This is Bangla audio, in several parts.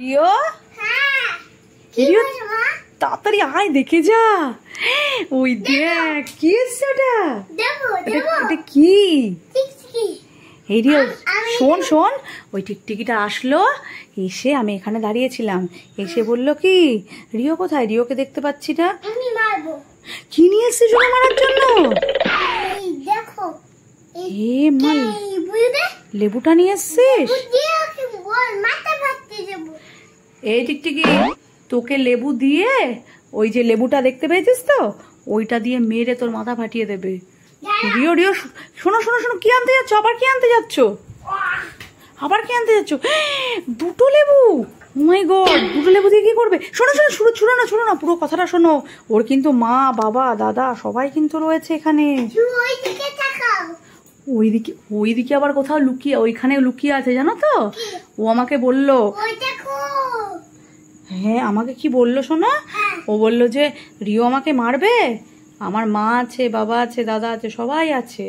রিও, রিও তাড়াতাড়ি আয় দেখে যা। ওই দেখ কি এসছে ওটা, এটা কি? এই রিও শোন শোন, ওই টিকটিকিটা আসলো, এসে আমি এখানে দাঁড়িয়েছিলাম, এসে বললো কি রিও কোথায়, রিওকে দেখতে পাচ্ছি না। কি নিয়ে এসছে জোড়া মারার জন্য? লেবুটা নিয়ে এসছিস? এই টিকটিকি, তোকে লেবু দিয়ে ওই যে লেবুটা দেখতে পেয়েছিস তো, ওইটা দিয়ে মেরে তোর মাথা ফাটিয়ে দেবে। রিও রিও শোনো শোনো শোনো, কি আনতে যাচ্ছ? আবার কি আনতে যাচ্ছ? আবার কি আনতে যাচ্ছ? দুটো লেবু! ও মাই গড, দুটো লেবু দিয়ে কি করবে? শোনো শোনো, শুনো না, পুরো কথাটা শোনো। ওর কিন্তু মা বাবা দাদা সবাই কিন্তু রয়েছে এখানে। ওইদিকে আবার কোথাও লুকিয়ে, ওইখানে লুকিয়ে আছে জানো তো। ও আমাকে বললো, হ্যাঁ আমাকে কি বললো শোনো, ও বললো যে রিও আমাকে মারবে, আমার মা আছে বাবা আছে দাদা আছে সবাই আছে,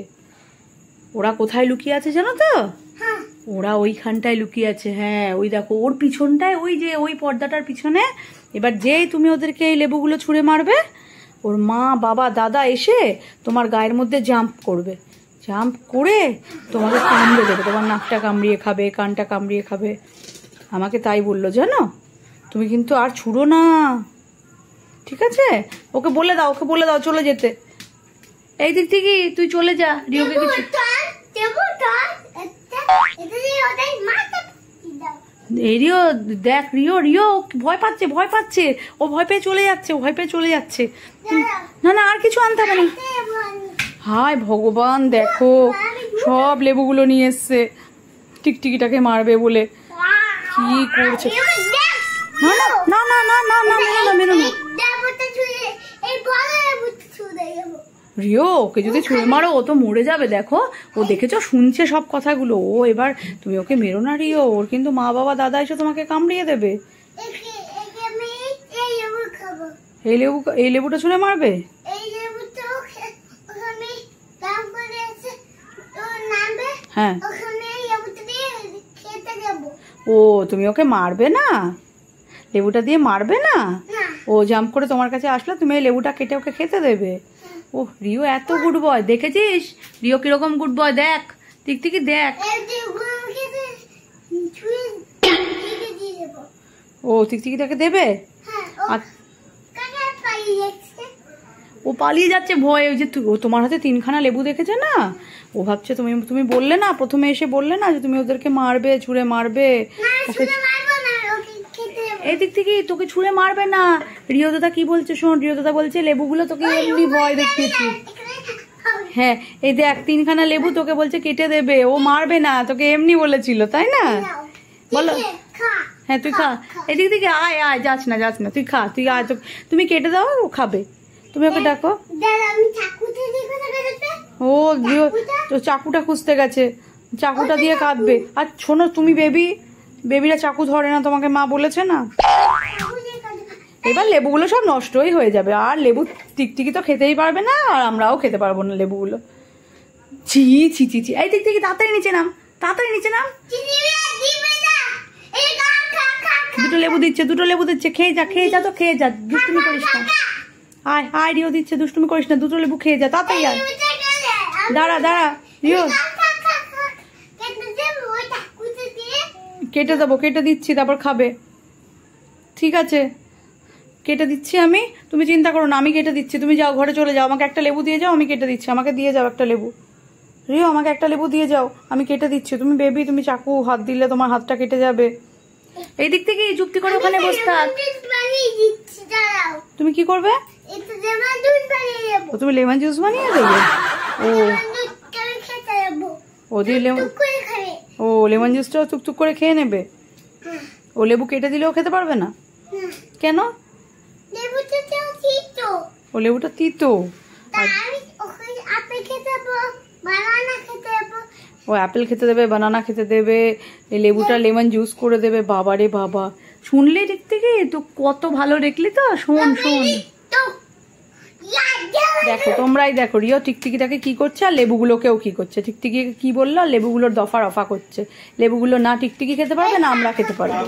ওরা কোথায় লুকিয়ে আছে জানো তো? ওরা ওইখানটায় লুকিয়ে আছে। হ্যাঁ ওই দেখো ওর পিছনটায়, ওই যে ওই পর্দাটার পিছনে। এবার যেই তুমি ওদেরকে এই লেবুগুলো ছুঁড়ে মারবে, ওর মা বাবা দাদা এসে তোমার গায়ের মধ্যে জাম্প করবে, জাম্প করে তোমাকে কামড়ে দেবে, তোমার নাকটা কামড়িয়ে খাবে, কানটা কামড়িয়ে খাবে। আমাকে তাই বললো জানো। তুমি কিন্তু আর ছুঁড়ো না, ঠিক আছে? ওকে বলে দাও চলে যেতে। এই দিক থেকে তুই চলে যা, রিওকে কিছু। এই রিও দেখ, রিও ভয় পাচ্ছে, ও ভয় পেয়ে চলে যাচ্ছে, না আর কিছু আনতে হবে না। হায় ভগবান, দেখো সব লেবুগুলো নিয়ে এসছে টিকটিকিটাকে মারবে বলে। কি করছে? না মেরো না। রিও ওকে যদি ছুঁড়ে মারো ও তো মরে যাবে। দেখো ও দেখেছো, শুনছে সব কথাগুলো। ও এবার তুমি ওকে মেরো না রিও, ওর কিন্তু মা বাবা দাদা এসে তোমাকে কামড়িয়ে দেবে। এই লেবুটা ছুঁড়ে মারবে? হ্যাঁ ও তুমি ওকে মারবে না, লেবুটা দিয়ে মারবে না। ও জাম্প করে তোমার কাছে আসলে তুমি এই লেবুটা কেটে ওকে খেতে দেবে। ও রিও এত গুড বয়, দেখেছিস রিও কিরকম গুড বয়? দেখ টিকটিকি দেখ, ও টিকটিকিটাকে দেবে। ও পালিয়ে যাচ্ছে ভয়ে। ওই যে তোমার হাতে 3খানা লেবু দেখেছে না, ও ভাবছে তুমি বললে না, প্রথমে এসে বললে না যে তুমি ওদেরকে মারবে, ছুঁড়ে মারবে। এই দিক থেকে তোকে ছুঁড়ে মারবে না। রিও দাদা কি বলছে শোন, রিও দাদা বলছে লেবুগুলো তোকে এমনি ভয় দেখিয়েছি। হ্যাঁ এই দেখ 3খানা লেবু তোকে বলছে কেটে দেবে, ও মারবে না, তোকে এমনি বলেছিল তাই না? বলো হ্যাঁ তুই খা, এদিক থেকে আয় যাস না তুই খা, তুই আয়, তুমি কেটে দাও ও খাবে। তুমি ওকে ডাকো। ও তো চাকুটা খুঁজতে গেছে, চাকুটা দিয়ে কাটবে। আর শোনো তুমি বেবিরা চাকু ধরে না, তোমাকে মা বলেছে না। এবার লেবুগুলো সব নষ্টই হয়ে যাবে, আর লেবু টিকটিকি তো খেতেই পারবে না, আর আমরাও খেতে পারবো না লেবুগুলো। ছি। এই দিক থেকে তাড়াতাড়ি নিচে নাম। দুটো লেবু দিচ্ছে, খেয়ে যা, দুষ্টুমি করিস না। আয় রিও দিচ্ছে, দুষ্টুমি করিস না, দুটো লেবু খেয়ে যা, তাড়াতাড়ি আয়। দাঁড়া রিও, কেটে দেবো, কেটে দিচ্ছি তারপর খাবে, ঠিক আছে? কেটে দিচ্ছি আমি, তুমি চিন্তা করো না, আমি কেটে দিচ্ছি। তুমি যাও ঘরে চলে যাও, আমাকে একটা লেবু দিয়ে যাও, আমি কেটে দিচ্ছি। আমাকে দিয়ে যাও একটা লেবু। রিও আমাকে একটা লেবু দিয়ে যাও, আমি কেটে দিচ্ছি। তুমি বেবি, তুমি চাকু হাত দিলে তোমার হাতটা কেটে যাবে। এই দিক থেকে যুক্তি করে ওখানে বসে থাক। তুমি কি করবে? তুমি লেমন জুস বানিয়ে দেবে? ও লেমন জুসটাও টুকটুক করে খেয়ে নেবে। ও লেবু কেটে দিলেও খেতে পারবে না কেন? ও লেবুটা তিতো। ও অ্যাপেল খেতে দেবে, বানানা খেতে দেবে, এই লেবুটা লেমন জুস করে দেবে। বাবা রে বাবা, শুনলে দিক থেকে তো কত ভালো দেখলি তো। শোন দেখো, তোমরাই দেখো রিও টিকটিকিটাকে কি করছে আর লেবুগুলোকেও কি করছে। টিকটিকি কি বললো, লেবুগুলোর দফা রফা করছে। লেবুগুলো না টিকটিকি খেতে পারবে না আমরা খেতে পারবো।